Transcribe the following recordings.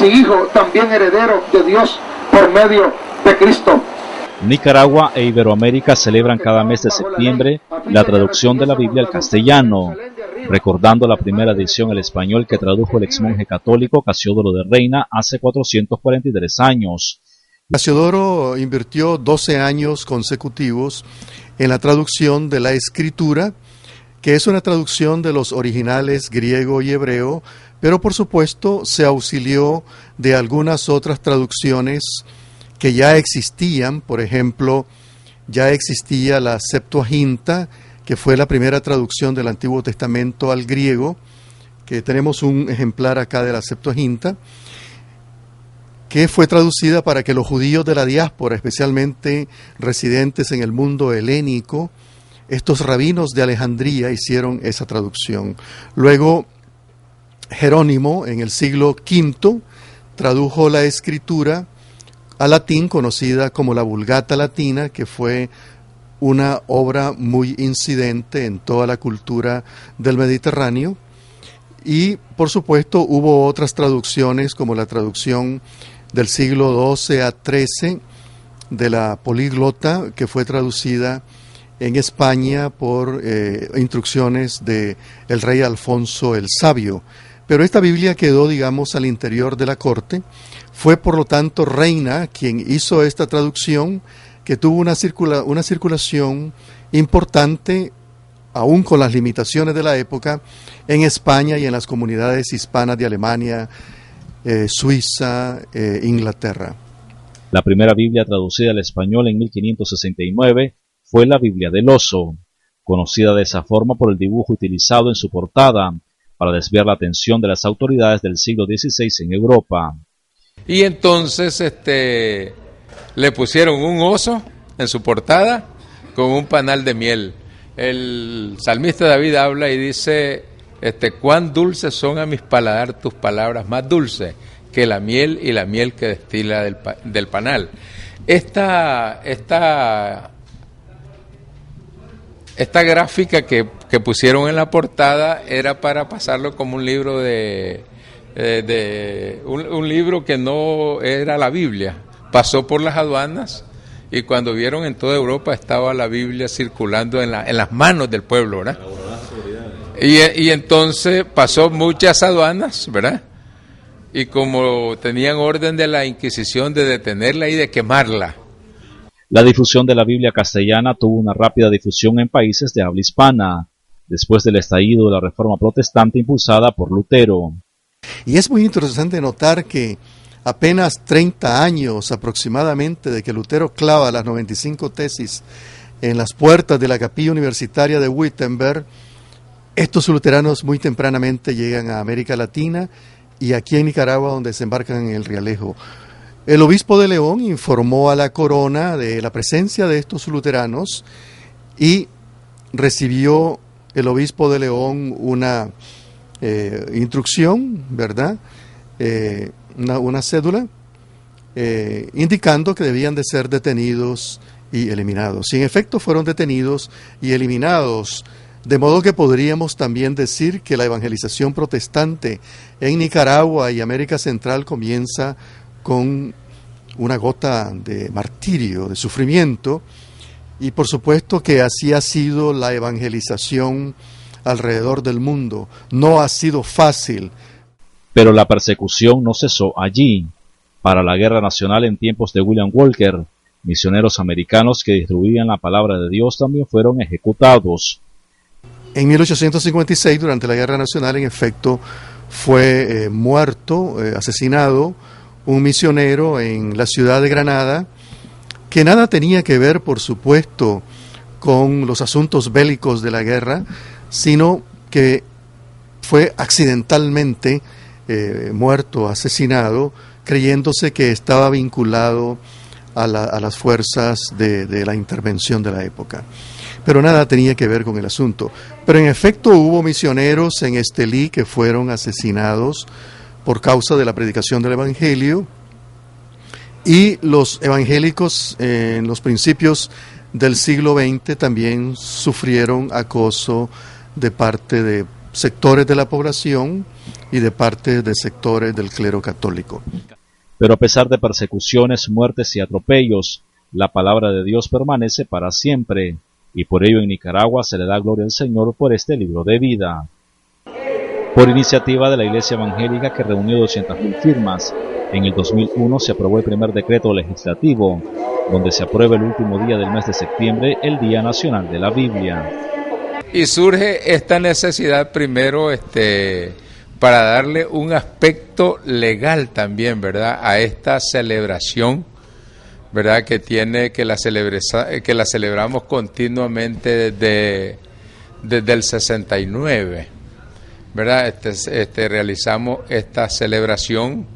si hijo, también heredero de Dios por medio de Cristo. Nicaragua e Iberoamérica celebran cada mes de septiembre la traducción de la Biblia al castellano, recordando la primera edición al español que tradujo el exmonje católico Casiodoro de Reina hace 443 años. Casiodoro invirtió 12 años consecutivos en la traducción de la Escritura, que es una traducción de los originales griego y hebreo, pero por supuesto se auxilió de algunas otras traducciones que ya existían. Por ejemplo, ya existía la Septuaginta, que fue la primera traducción del Antiguo Testamento al griego, que tenemos un ejemplar acá de la Septuaginta, que fue traducida para que los judíos de la diáspora, especialmente residentes en el mundo helénico, estos rabinos de Alejandría hicieron esa traducción. Luego, Jerónimo, en el siglo V, tradujo la Escritura a latín, conocida como la Vulgata Latina, que fue una obra muy incidente en toda la cultura del Mediterráneo. Y, por supuesto, hubo otras traducciones, como la traducción del siglo XII a XIII de la Políglota, que fue traducida en España por instrucciones del rey Alfonso el Sabio. Pero esta Biblia quedó, digamos, al interior de la corte. Fue, por lo tanto, Reina quien hizo esta traducción, que tuvo una circulación importante, aún con las limitaciones de la época, en España y en las comunidades hispanas de Alemania, Suiza, Inglaterra. La primera Biblia traducida al español en 1569 fue la Biblia del Oso, conocida de esa forma por el dibujo utilizado en su portada para desviar la atención de las autoridades del siglo XVI en Europa. Y entonces le pusieron un oso en su portada con un panal de miel. El salmista David habla y dice: cuán dulces son a mis paladar tus palabras, más dulces que la miel y la miel que destila del panal. Esta gráfica que pusieron en la portada era para pasarlo como un libro un libro que no era la Biblia. Pasó por las aduanas y cuando vieron en toda Europa estaba la Biblia circulando en las manos del pueblo, ¿verdad? Y entonces pasó muchas aduanas, ¿verdad? Y como tenían orden de la Inquisición de detenerla y de quemarla. La difusión de la Biblia castellana tuvo una rápida difusión en países de habla hispana, después del estallido de la Reforma Protestante impulsada por Lutero. Y es muy interesante notar que apenas 30 años aproximadamente de que Lutero clava las 95 tesis en las puertas de la capilla universitaria de Wittenberg, estos luteranos muy tempranamente llegan a América Latina y aquí en Nicaragua, donde desembarcan en el Rialejo. El obispo de León informó a la corona de la presencia de estos luteranos y recibió el obispo de León una instrucción, ¿verdad? Una cédula indicando que debían de ser detenidos y eliminados. Y en efecto fueron detenidos y eliminados, de modo que podríamos también decir que la evangelización protestante en Nicaragua y América Central comienza con una gota de martirio, de sufrimiento, y por supuesto que así ha sido la evangelización alrededor del mundo. No ha sido fácil. Pero la persecución no cesó allí. Para la guerra nacional en tiempos de William Walker, misioneros americanos que distribuían la palabra de Dios también fueron ejecutados. En 1856, durante la guerra nacional, en efecto, fue muerto, asesinado, un misionero en la ciudad de Granada, que nada tenía que ver, por supuesto, con los asuntos bélicos de la guerra, sino que fue accidentalmente muerto, asesinado, creyéndose que estaba vinculado a las fuerzas de la intervención de la época. Pero nada tenía que ver con el asunto. Pero en efecto hubo misioneros en Estelí que fueron asesinados por causa de la predicación del Evangelio, y los evangélicos en los principios del siglo XX también sufrieron acoso de parte de sectores de la población y de parte de sectores del clero católico. Pero a pesar de persecuciones, muertes y atropellos, la palabra de Dios permanece para siempre, y por ello en Nicaragua se le da gloria al Señor por este libro de vida. Por iniciativa de la Iglesia Evangélica, que reunió 200.000 firmas, en el 2001 se aprobó el primer decreto legislativo, donde se aprueba el último día del mes de septiembre el Día Nacional de la Biblia. Y surge esta necesidad primero para darle un aspecto legal también, ¿verdad?, a esta celebración, ¿verdad?, que la celebramos continuamente desde el 69, ¿verdad? Realizamos esta celebración,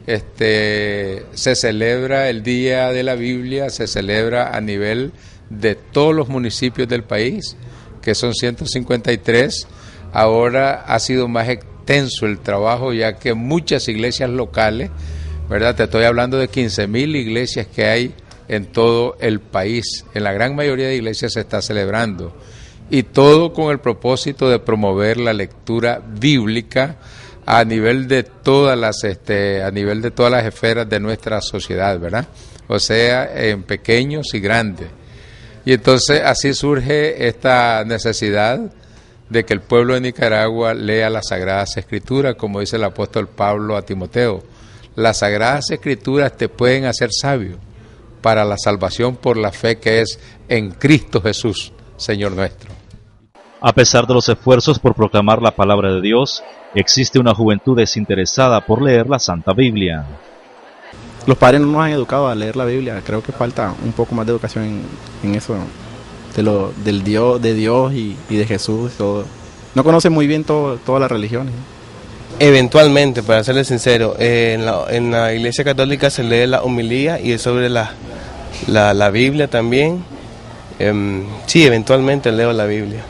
se celebra el Día de la Biblia, se celebra a nivel de todos los municipios del país, que son 153. Ahora ha sido más extenso el trabajo, ya que muchas iglesias locales, ¿verdad? Te estoy hablando de 15.000 iglesias que hay en todo el país. En la gran mayoría de iglesias se está celebrando. Y todo con el propósito de promover la lectura bíblica a nivel de todas las esferas de nuestra sociedad, ¿verdad? O sea, en pequeños y grandes. Y entonces así surge esta necesidad de que el pueblo de Nicaragua lea las Sagradas Escrituras, como dice el apóstol Pablo a Timoteo. Las Sagradas Escrituras te pueden hacer sabio para la salvación por la fe que es en Cristo Jesús, Señor nuestro. A pesar de los esfuerzos por proclamar la palabra de Dios, existe una juventud desinteresada por leer la Santa Biblia. Los padres no nos han educado a leer la Biblia. Creo que falta un poco más de educación en eso, de Dios y de Jesús. Todo. No conocen muy bien todas las religiones. Eventualmente, para serles sincero, en la Iglesia Católica se lee la homilía y es sobre la Biblia también. Sí, eventualmente leo la Biblia.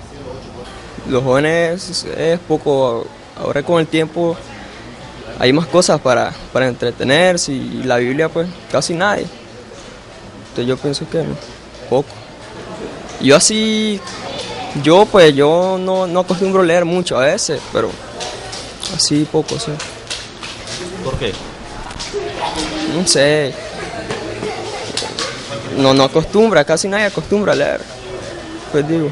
Los jóvenes es poco, ahora con el tiempo hay más cosas para entretenerse y la Biblia pues casi nadie. Entonces yo pienso que poco. Yo no acostumbro leer mucho a veces, pero así poco, sí. ¿Por qué? No sé. No acostumbra, casi nadie acostumbra a leer. Pues digo.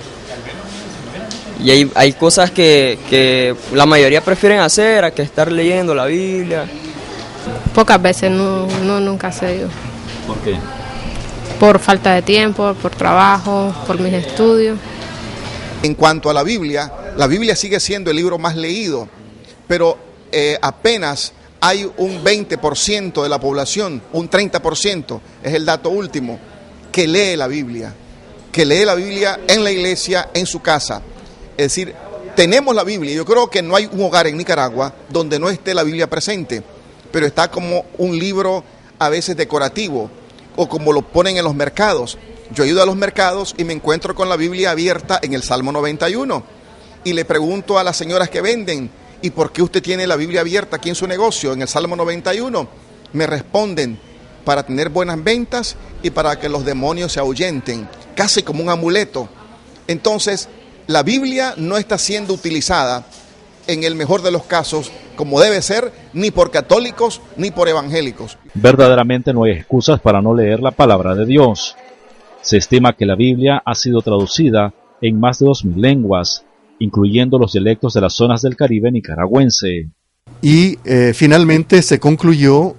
Y hay cosas que la mayoría prefieren hacer a que estar leyendo la Biblia. Pocas veces, nunca sé yo. ¿Por qué? Por falta de tiempo, por trabajo, por mis estudios. En cuanto a la Biblia sigue siendo el libro más leído, pero apenas hay un 20% de la población, un 30%, es el dato último, que lee la Biblia en la iglesia, en su casa. Es decir, tenemos la Biblia. Yo creo que no hay un hogar en Nicaragua donde no esté la Biblia presente, pero está como un libro a veces decorativo o como lo ponen en los mercados. Yo he ido a los mercados y me encuentro con la Biblia abierta en el Salmo 91 y le pregunto a las señoras que venden, ¿y por qué usted tiene la Biblia abierta aquí en su negocio, en el Salmo 91? Me responden, para tener buenas ventas y para que los demonios se ahuyenten, casi como un amuleto. Entonces, la Biblia no está siendo utilizada, en el mejor de los casos, como debe ser, ni por católicos ni por evangélicos. Verdaderamente no hay excusas para no leer la palabra de Dios. Se estima que la Biblia ha sido traducida en más de 2.000 lenguas, incluyendo los dialectos de las zonas del Caribe nicaragüense. Y finalmente se concluyó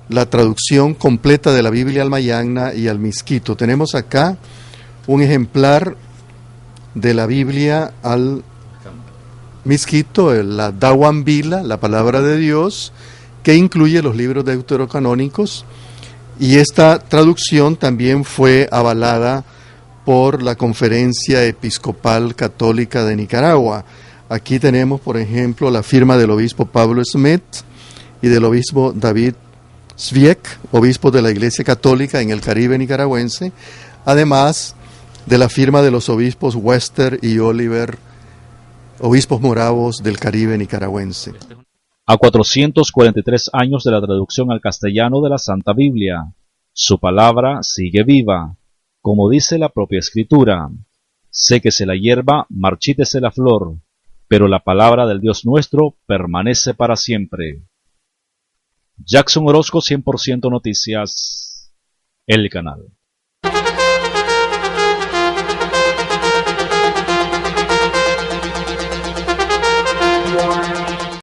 la traducción completa de la Biblia al Mayangna y al Miskito. Tenemos acá un ejemplar de la Biblia al Miskito, la Dawambila, la palabra de Dios, que incluye los libros deuterocanónicos, y esta traducción también fue avalada por la Conferencia Episcopal Católica de Nicaragua. Aquí tenemos, por ejemplo, la firma del obispo Pablo Smith y del obispo David Sviek, obispo de la Iglesia Católica en el Caribe nicaragüense, además de la firma de los obispos Wester y Oliver, obispos moravos del Caribe nicaragüense. A 443 años de la traducción al castellano de la Santa Biblia, su palabra sigue viva, como dice la propia Escritura. Séquese la hierba, marchítese la flor, pero la palabra del Dios nuestro permanece para siempre. Jackson Orozco, 100% Noticias, El Canal.